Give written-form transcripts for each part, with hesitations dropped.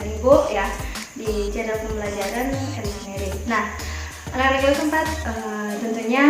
dan Ibu ya di channel pembelajaran Elisa Mary. Nah, anak-anak kelas 4 tentunya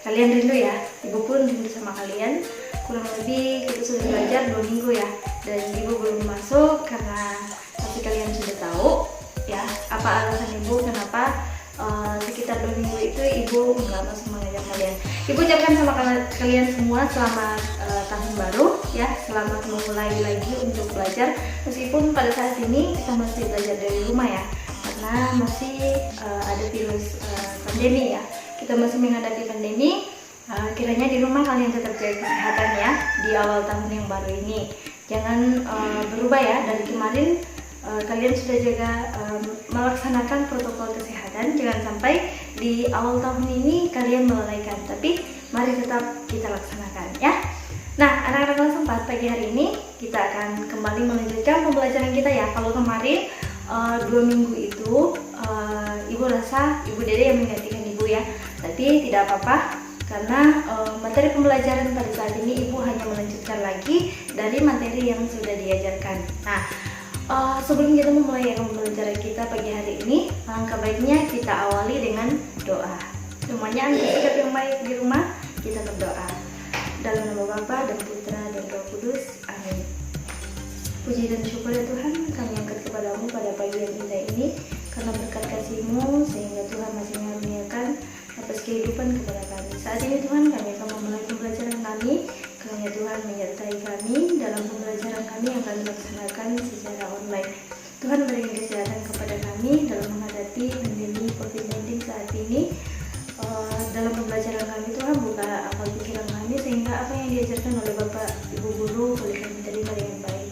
kalian rindu ya, Ibu pun rindu sama kalian. Kurang lebih kita sudah belajar 2 minggu ya, dan Ibu belum masuk karena pasti kalian sudah tahu ya apa alasan Ibu kenapa sekitar 2 minggu itu Ibu nggak masuk mengajar kalian. Ibu ucapkan sama kalian semua selamat tahun baru ya, selamat memulai lagi untuk belajar meskipun pada saat ini kita masih belajar dari rumah ya, karena masih ada virus pandemi ya, kita masih menghadapi pandemi. Kiranya di rumah kalian tetap jaga kesehatan ya di awal tahun yang baru ini. Jangan berubah ya, dari kemarin kalian sudah jaga melaksanakan protokol kesehatan. Jangan sampai di awal tahun ini kalian melalaikan, tapi mari tetap kita laksanakan ya. Nah, anak-anak kelas 4, pagi hari ini kita akan kembali melanjutkan pembelajaran kita ya. Kalau kemarin 2 minggu itu Ibu rasa Ibu Dede yang menggantikan Ibu ya, tapi tidak apa-apa karena materi pembelajaran pada saat ini Ibu hanya melanjutkan lagi dari materi yang sudah diajarkan. Nah, sebelum kita memulai pembelajaran kita pagi hari ini, langkah baiknya kita awali dengan doa. Semuanya angkat sikap yang baik di rumah, kita berdoa. Dalam nama Bapa dan Putra dan Roh Kudus, amin. Puji dan syukur ya Tuhan, kami angkat kepadamu pada pagi yang indah ini, karena berkat kasih-Mu sehingga Tuhan masih mengaruniakan atas kehidupan kepada kami. Saat ini Tuhan, kami akan memulai pembelajaran kami. Kiranya Tuhan menyertai kami dalam pembelajaran kami yang kami laksanakan secara online. Tuhan berikan kesehatan kepada kami dalam menghadapi pandemi COVID-19 saat ini. Dalam pembelajaran kami Tuhan, buka akal pikiran kami sehingga apa yang diajarkan oleh Bapak Ibu Guru boleh kami terima dengan baik.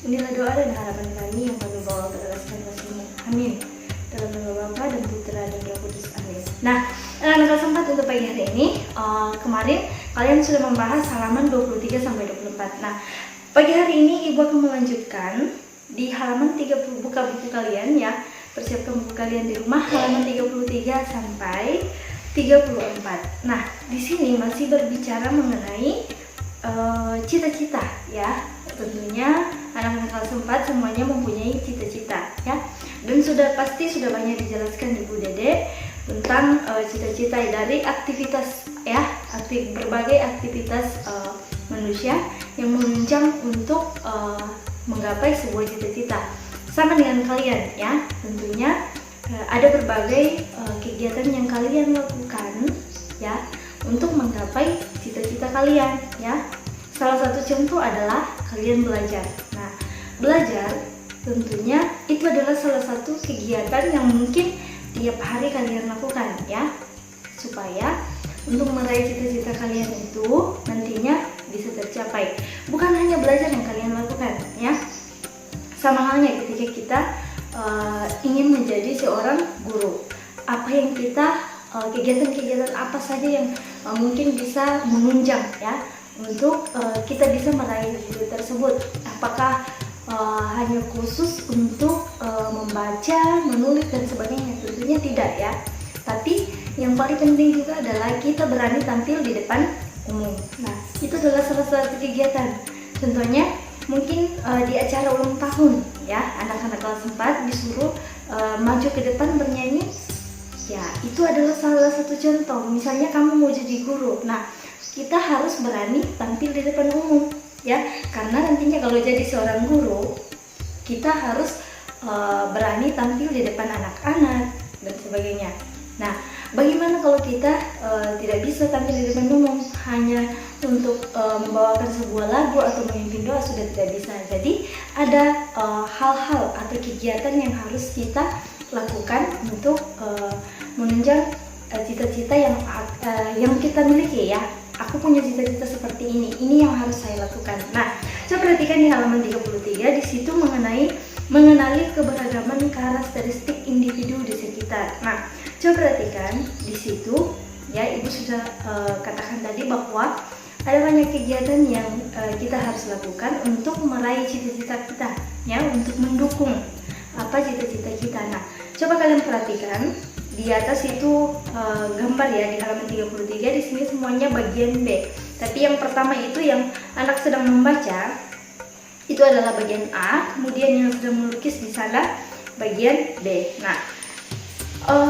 Inilah doa dan harapan kami yang kami bawa ke dalam kasih-Mu. Amin. Dalam nama Bapa dan Putra dan Roh Kudus, amin. Nah, anak-anak kelas 4 untuk pagi hari ini, kemarin kalian sudah membahas halaman 23 sampai 24. Nah, pagi hari ini Ibu akan melanjutkan di halaman 30, buka buku kalian ya. Persiapkan buku kalian di rumah, halaman 33 sampai 34. Nah, di sini masih berbicara mengenai cita-cita ya. Tentunya anak-anak kelas 4 semuanya mempunyai cita-cita ya. Dan pasti sudah banyak dijelaskan Ibu Dede tentang cita-cita dari aktivitas ya, berbagai aktivitas manusia yang menunjang untuk menggapai sebuah cita-cita. Sama dengan kalian ya, tentunya ada berbagai kegiatan yang kalian lakukan ya untuk menggapai cita-cita kalian ya. Salah satu contoh adalah kalian belajar. Nah, belajar tentunya itu adalah salah satu kegiatan yang mungkin tiap hari kalian lakukan ya, supaya untuk meraih cita-cita kalian itu nantinya bisa tercapai. Bukan hanya belajar yang kalian lakukan ya, sama halnya ketika kita ingin menjadi seorang guru. Apa yang kita kegiatan-kegiatan apa saja yang mungkin bisa menunjang ya untuk kita bisa meraih cita tersebut. Apakah hanya khusus untuk membaca, menulis dan sebagainya? Tentunya tidak ya. Tapi yang paling penting juga adalah kita berani tampil di depan umum. Nah, itu adalah salah satu kegiatan. Contohnya mungkin di acara ulang tahun ya, anak-anak kelas 4 disuruh maju ke depan bernyanyi. Ya, itu adalah salah satu contoh. Misalnya kamu mau jadi guru. Nah, kita harus berani tampil di depan umum ya, karena nantinya kalau jadi seorang guru kita harus berani tampil di depan anak-anak dan sebagainya. Nah, bagaimana kalau kita tidak bisa tampil di depan umum, hanya untuk membawakan sebuah lagu atau memimpin doa sudah tidak bisa. Jadi ada hal-hal atau kegiatan yang harus kita lakukan untuk menunjang cita-cita yang kita miliki ya. Aku punya cita-cita seperti ini yang harus saya lakukan. Nah, coba perhatikan di halaman 33, di situ mengenali keberagaman karakteristik individu di sekitar. Nah, coba perhatikan di situ ya, Ibu sudah katakan tadi bahwa ada banyak kegiatan yang kita harus lakukan untuk meraih cita-cita kita ya, untuk mendukung apa cita-cita kita. Nah, coba kalian perhatikan di atas itu gambar ya, di halaman 33, di sini semuanya bagian B. Tapi yang pertama itu yang anak sedang membaca, Itu adalah bagian A. Kemudian yang sedang melukis di sana bagian B. Nah,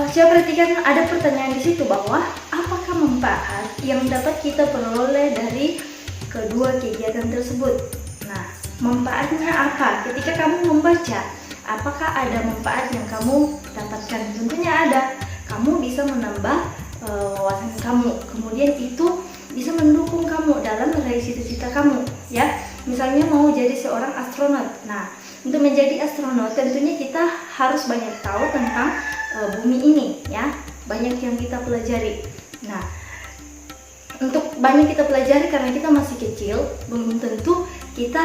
coba perhatikan, ada pertanyaan di situ bahwa apakah manfaat yang dapat kita peroleh dari kedua kegiatan tersebut. Nah, manfaatnya apa? Ketika kamu membaca, apakah ada manfaat yang kamu dapatkan? Tentunya ada. Kamu bisa menambah wawasan kamu. Kemudian itu bisa mendukung kamu dalam meraih cita-cita kamu, ya. Misalnya mau jadi seorang astronot. Nah, untuk menjadi astronot tentunya kita harus banyak tahu tentang bumi ini, ya. Banyak yang kita pelajari. Nah, untuk banyak kita pelajari karena kita masih kecil, belum tentu kita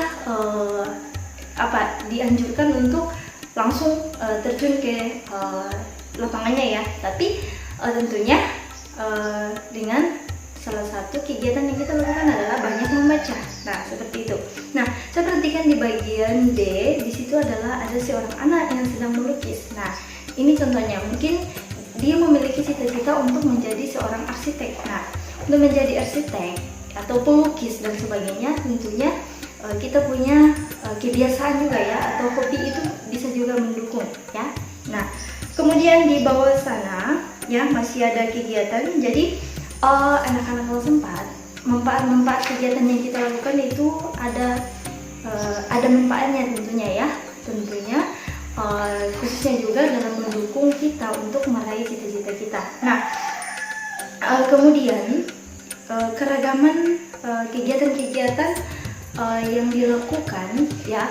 dianjurkan untuk langsung terjun ke lapangannya, ya. Tapi tentunya dengan salah satu kegiatan yang kita lakukan adalah banyak membaca. Nah, seperti itu. Nah, saya perhatikan di bagian D, di situ adalah ada seorang anak yang sedang melukis. Nah, ini contohnya, mungkin dia memiliki cita-cita untuk menjadi seorang arsitek. Nah, untuk menjadi arsitek atau pelukis dan sebagainya, tentunya kita punya kebiasaan juga, ya, atau hobi itu bisa juga mendukung, ya. Nah, kemudian di bawah sana, ya, masih ada kegiatan. Jadi anak-anak kelas 4, manfaat kegiatan yang kita lakukan itu ada manfaatnya tentunya, ya. Tentunya khususnya juga dalam mendukung kita untuk meraih cita-cita kita. Nah, kemudian keragaman kegiatan-kegiatan yang dilakukan, ya,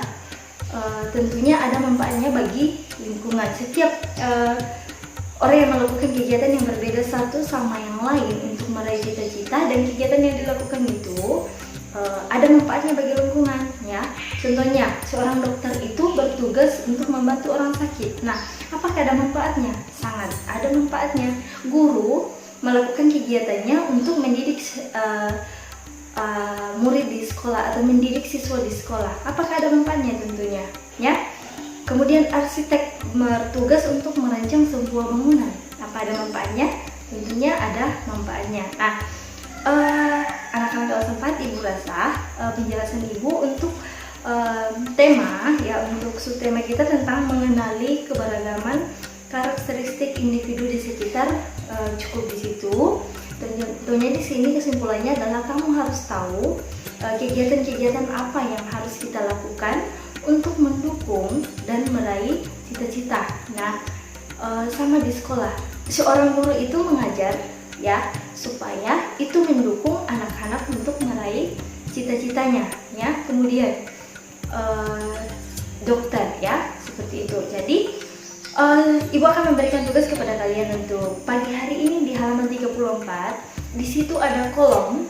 tentunya ada manfaatnya bagi lingkungan. Setiap orang yang melakukan kegiatan yang berbeda satu sama yang lain untuk meraih cita-cita, dan kegiatan yang dilakukan itu ada manfaatnya bagi lingkungan, ya. Contohnya, seorang dokter itu bertugas untuk membantu orang sakit. Nah, apakah ada manfaatnya? Sangat ada manfaatnya. Guru melakukan kegiatannya untuk mendidik murid di sekolah atau mendidik siswa di sekolah. Apakah ada manfaatnya? Tentunya, ya. Kemudian arsitek bertugas untuk merancang sebuah bangunan. Apa ada manfaatnya? Tentunya ada manfaatnya. Nah, anak-anak kelas 4, Ibu rasa penjelasan Ibu untuk tema, ya, untuk subtema kita tentang mengenali keberagaman karakteristik individu di sekitar cukup di situ. Tentunya di sini kesimpulannya adalah kamu harus tahu kegiatan-kegiatan apa yang harus kita lakukan untuk mendukung dan meraih cita-cita. Nah, sama di sekolah, seorang guru itu mengajar, ya, supaya itu mendukung anak-anak untuk meraih cita-citanya, ya. Kemudian dokter, ya, seperti itu. Jadi Ibu akan memberikan tugas kepada kalian untuk pagi hari ini di halaman 34. Di situ ada kolom,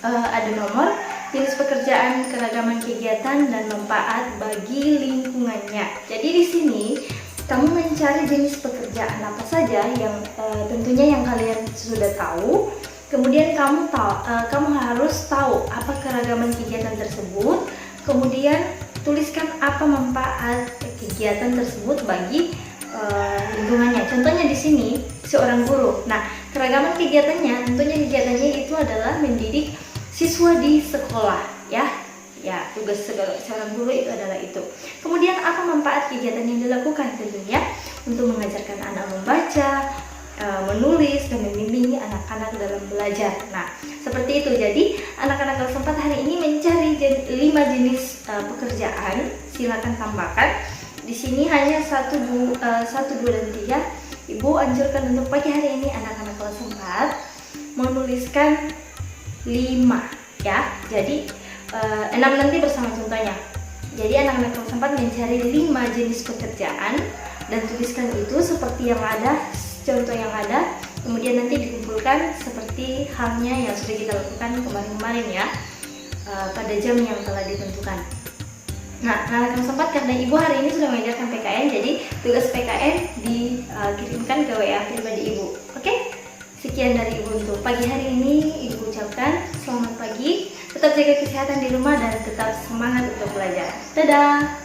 ada nomor, jenis pekerjaan, keragaman kegiatan, dan manfaat bagi lingkungannya. Jadi di sini kamu mencari jenis pekerjaan apa saja yang tentunya yang kalian sudah tahu. Kemudian kamu harus tahu apa keragaman kegiatan tersebut. Kemudian tuliskan apa manfaat kegiatan tersebut bagi lingkungannya. Contohnya di sini seorang guru. Nah, keragaman kegiatannya, tentunya kegiatannya itu adalah mendidik siswa di sekolah, ya. Ya, tugas seorang guru itu adalah itu. Kemudian apa manfaat kegiatan yang dilakukan? Tentunya untuk mengajarkan anak membaca, menulis, dan membimbing anak-anak dalam belajar. Nah, seperti itu. Jadi anak-anak kelas 4 hari ini mencari 5 jenis pekerjaan. Silakan tambahkan. Di sini hanya 1, 2, dan 3. Ibu anjurkan untuk pagi hari ini anak-anak kelas 4 menuliskan 5, ya. Jadi 6 nanti bersama contohnya. Jadi anak-anak kelas 4 mencari 5 jenis pekerjaan dan tuliskan itu seperti yang ada, contoh yang ada. Kemudian nanti dikumpulkan seperti halnya yang sudah kita lakukan kemarin-kemarin, ya, pada jam yang telah ditentukan. Nah, anak kelas 4 karena Ibu hari ini sudah mengajarkan PKN, jadi tugas PKN dikirimkan ke WA pribadi Ibu. Oke? Sekian dari Ibu untuk pagi hari ini. Ibu ucapkan selamat pagi, tetap jaga kesehatan di rumah dan tetap semangat untuk belajar. Dadah!